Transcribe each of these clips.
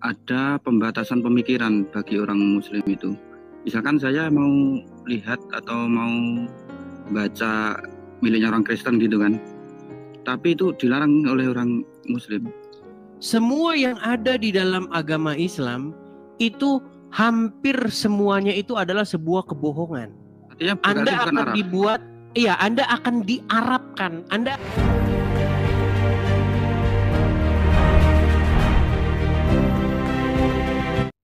ada pembatasan pemikiran bagi orang Muslim itu. Misalkan saya mau lihat atau mau baca miliknya orang Kristen gitu kan, tapi itu dilarang oleh orang Muslim. Semua yang ada di dalam agama Islam itu hampir semuanya itu adalah sebuah kebohongan. Artinya Anda bukan akan Arab. dibuat, iya, Anda akan diarabkan. Anda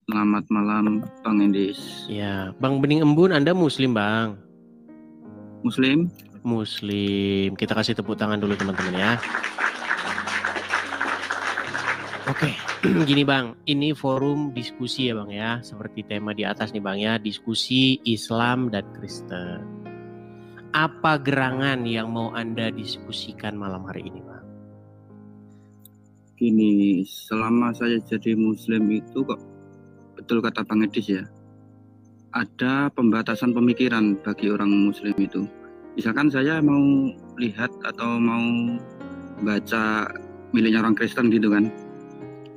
Selamat malam Bang Endis. ya, Bang Bening Embun, Anda Muslim, Bang? Muslim? Muslim. Kita kasih tepuk tangan dulu teman-teman ya. Oke, gini Bang, ini forum diskusi ya Bang ya, seperti tema di atas nih Bang ya, diskusi Islam dan Kristen. Apa gerangan yang mau Anda diskusikan malam hari ini Bang? Gini, selama saya jadi Muslim itu kok betul kata Bang Edis ya, ada pembatasan pemikiran bagi orang Muslim itu. Misalkan saya mau lihat atau mau baca miliknya orang Kristen gitu kan,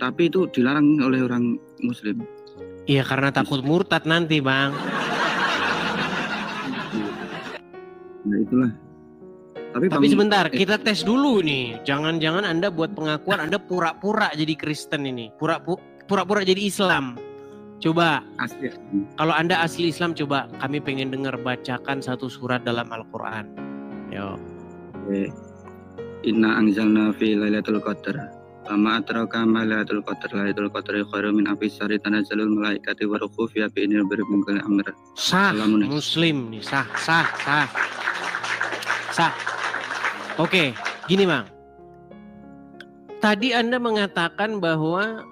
tapi itu dilarang oleh orang Muslim. Iya, karena takut murtad nanti Bang. Nah itulah. Tapi sebentar, kita tes dulu nih. Jangan-jangan Anda buat pengakuan Anda pura-pura jadi Kristen ini, pura-pura jadi Islam. Coba, asli. Kalau Anda asli Islam, coba kami pengen dengar bacakan satu surat dalam Al-Quran. Yo. Inna anzalna fi lailatul qadar. Ama adraka ma lailatul qadar. Lailatul qadar khairum min alfi syahr tanazzalul malaikatu wa ruhu fiha bi idzni rabbihim min kulli amr. Sah, Muslim nih, sah. Oke, gini Bang. Tadi Anda mengatakan bahwa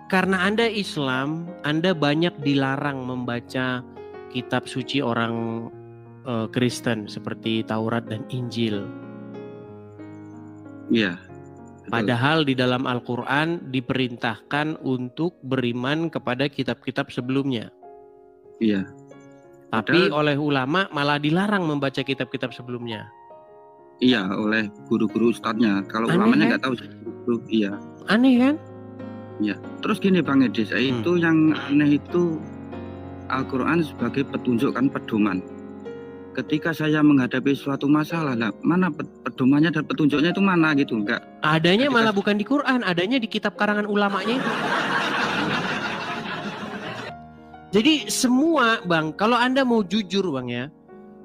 karena Anda Islam, Anda banyak dilarang membaca kitab suci orang Kristen seperti Taurat dan Injil. Iya. Padahal di dalam Al-Quran diperintahkan untuk beriman kepada kitab-kitab sebelumnya. Iya. Tapi oleh ulama malah dilarang membaca kitab-kitab sebelumnya. Iya, oleh guru-guru ustadznya. Kalau ulamanya nggak tahu sih. Iya. Aneh kan? Ya, terus gini Bang Edis, itu yang aneh itu Al-Quran sebagai petunjuk kan, pedoman. Ketika saya menghadapi suatu masalah, mana pedomannya dan petunjuknya itu mana gitu, enggak? Adanya malah bukan di Quran, adanya di kitab karangan ulamanya itu. Jadi semua Bang, kalau Anda mau jujur Bang ya,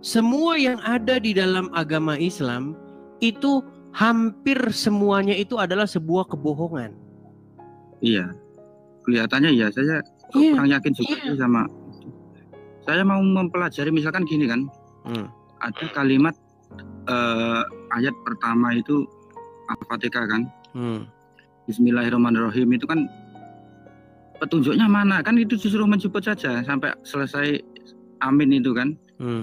semua yang ada di dalam agama Islam itu hampir semuanya itu adalah sebuah kebohongan. Iya, kelihatannya ya, saya kurang yakin juga sama. Saya mau mempelajari misalkan gini kan, ada kalimat ayat pertama itu Al-Fatihah kan, Bismillahirrahmanirrahim itu kan petunjuknya mana kan, itu disuruh menyebut saja sampai selesai amin itu kan.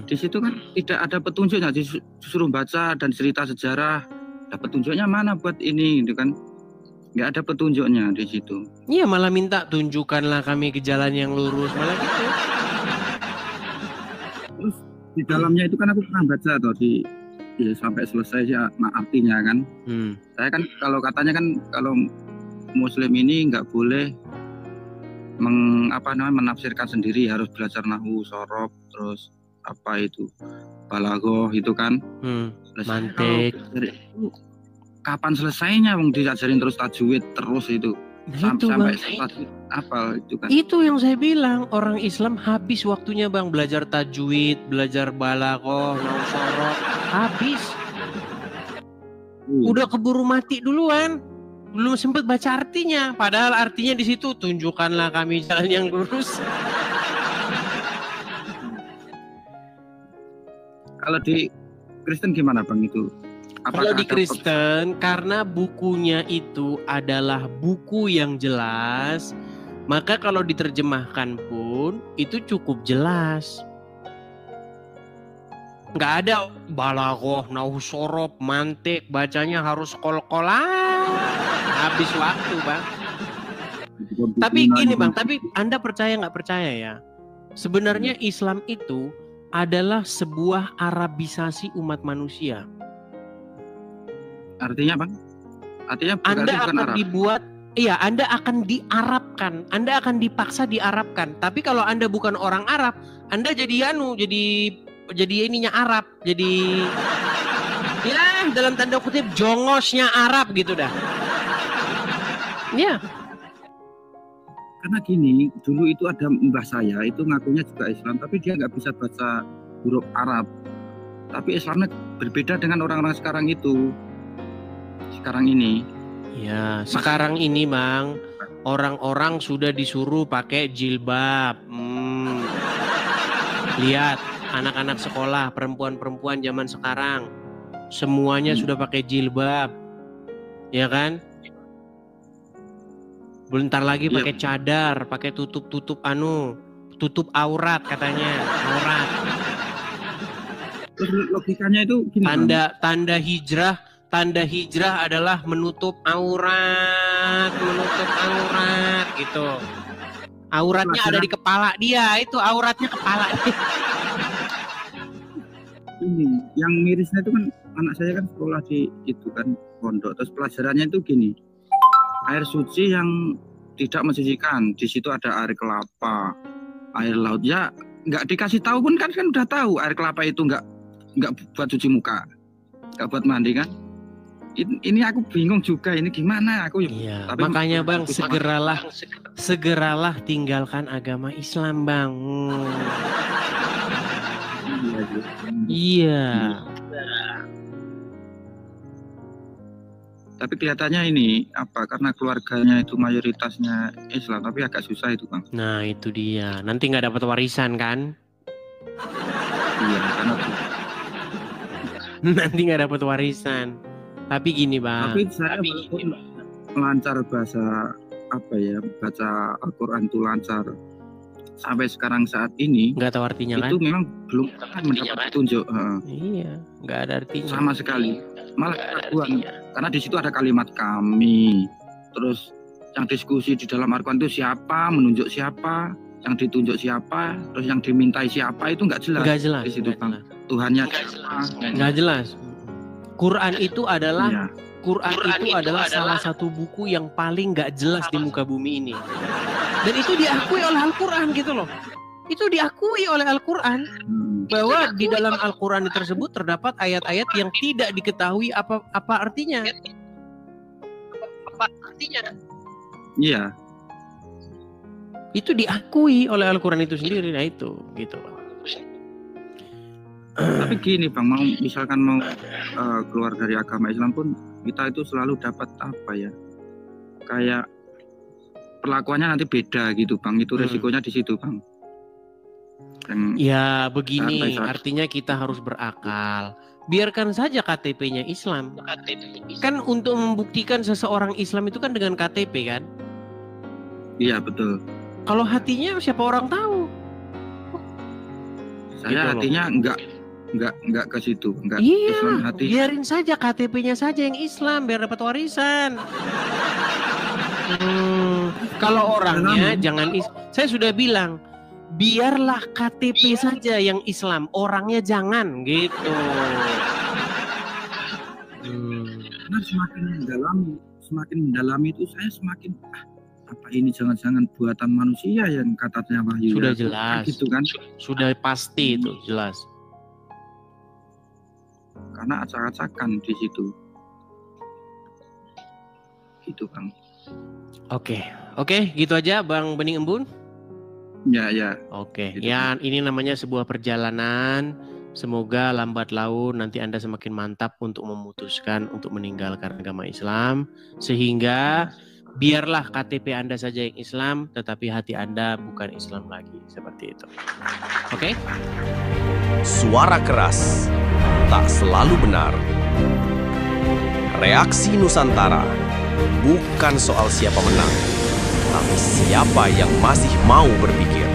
Di situ kan tidak ada petunjuknya, disuruh baca dan cerita sejarah. Nah, petunjuknya mana buat ini gitu kan? Nggak ada petunjuknya di situ. Iya, malah minta tunjukkanlah kami ke jalan yang lurus, malah gitu. Terus di dalamnya itu kan aku pernah baca atau sampai selesai ya artinya kan. Saya kan kalau katanya kan kalau Muslim ini nggak boleh menafsirkan sendiri, harus belajar nahwu, shorof, terus apa itu balaghah itu kan. Mantik. Kapan selesainya wong diajarin terus tajwid terus itu. Sampai apa itu kan. Itu yang saya bilang, orang Islam habis waktunya Bang belajar tajwid, belajar balaghah, nahwu, shorof, habis. Udah keburu mati duluan. Belum sempat baca artinya, padahal artinya di situ tunjukkanlah kami jalan yang lurus. Kalau di Kristen gimana Bang itu? Kalau di Kristen, karena bukunya itu adalah buku yang jelas, maka kalau diterjemahkan pun itu cukup jelas. Nggak ada balaghah, nahwu, shorof, mantik, bacanya harus kol-kolan. Habis waktu Bang. Tapi gini Bang, tapi Anda percaya nggak percaya ya? Sebenarnya Islam itu adalah sebuah Arabisasi umat manusia. Artinya Bang? Artinya Anda akan dibuat, Iya, Anda akan diarabkan, Anda akan dipaksa diarabkan. Tapi kalau Anda bukan orang Arab, Anda jadi ininya Arab, jadi ya dalam tanda kutip jongosnya Arab gitu dah. Iya. Karena gini, dulu itu ada mbah saya itu ngakunya juga Islam, tapi dia nggak bisa baca huruf Arab. Tapi Islamnya berbeda dengan orang-orang sekarang itu. Sekarang ini. Ya, sekarang ini Bang, orang-orang sudah disuruh pakai jilbab. Lihat, anak-anak sekolah, perempuan-perempuan zaman sekarang, semuanya sudah pakai jilbab. Ya kan? Bentar lagi pakai cadar, pakai tutup tutup aurat katanya, aurat. Logikanya itu gini, Tanda hijrah adalah menutup aurat gitu. Auratnya ada di kepala dia, itu auratnya kepala dia. Ini yang mirisnya itu kan anak saya kan sekolah di itu kan pondok, terus pelajarannya itu gini, air suci yang tidak mensucikan, di situ ada air kelapa, air laut, ya nggak dikasih tahu pun kan udah tahu air kelapa itu nggak buat cuci muka, nggak buat mandi kan. Ini aku bingung juga, ini gimana aku. Iya, tapi makanya Bang segeralah tinggalkan agama Islam Bang. Iya. Tapi kelihatannya ini karena keluarganya itu mayoritasnya Islam, tapi agak susah itu Bang. Nah itu dia, nanti nggak dapat warisan kan? Iya, karena nanti nggak dapat warisan. Tapi gini Bang. Tapi saya lancar baca Al-Quran itu lancar. Sampai sekarang saat ini nggak tahu artinya itu kan? Itu memang belum mendapat petunjuk. Iya, nggak ada artinya. Sama sekali. Malah keraguan. Karena di situ ada kalimat kami. Terus yang diskusi di dalam Al-Quran itu siapa, menunjuk siapa, yang ditunjuk siapa, terus yang dimintai siapa, itu nggak jelas. Nggak jelas. Di situ Bang. Tuhannya siapa? Nggak jelas. Quran itu adalah salah satu buku yang paling nggak jelas di muka bumi ini. Dan itu diakui oleh Al-Quran gitu loh. Itu diakui oleh Al-Quran bahwa di dalam Al-Quran tersebut terdapat ayat-ayat yang tidak diketahui apa artinya. Iya. Itu diakui oleh Al-Quran itu sendiri, nah itu gitu loh. Tapi gini Bang, misalkan mau keluar dari agama Islam pun kita itu selalu dapat kayak perlakuannya nanti beda gitu Bang, itu resikonya di situ Bang. Ya begini, artinya kita harus berakal. Biarkan saja KTP-nya Islam. Kan untuk membuktikan seseorang Islam itu kan dengan KTP kan? Iya betul. Kalau hatinya siapa orang tahu? Saya gitu hatinya enggak ke situ, enggak Islam hati. Biarin saja KTP-nya saja yang Islam biar dapat warisan. Kalau orangnya jangan saya sudah bilang, biarlah KTP saja yang Islam, orangnya jangan gitu. Karena semakin mendalami itu saya semakin apa ini jangan-jangan buatan manusia yang katanya wahyu. Sudah jelas. Gitu kan? Sudah pasti itu jelas. Karena acak-acakan di situ. Gitu Bang. Oke, gitu aja Bang Bening Embun. Ya. Oke, gitu. Ya ini namanya sebuah perjalanan. Semoga lambat laun nanti Anda semakin mantap untuk memutuskan untuk meninggalkan agama Islam. Sehingga biarlah KTP Anda saja yang Islam, tetapi hati Anda bukan Islam lagi. Seperti itu. Oke? Suara keras tak selalu benar. Reaksi Nusantara bukan soal siapa menang, tapi siapa yang masih mau berpikir.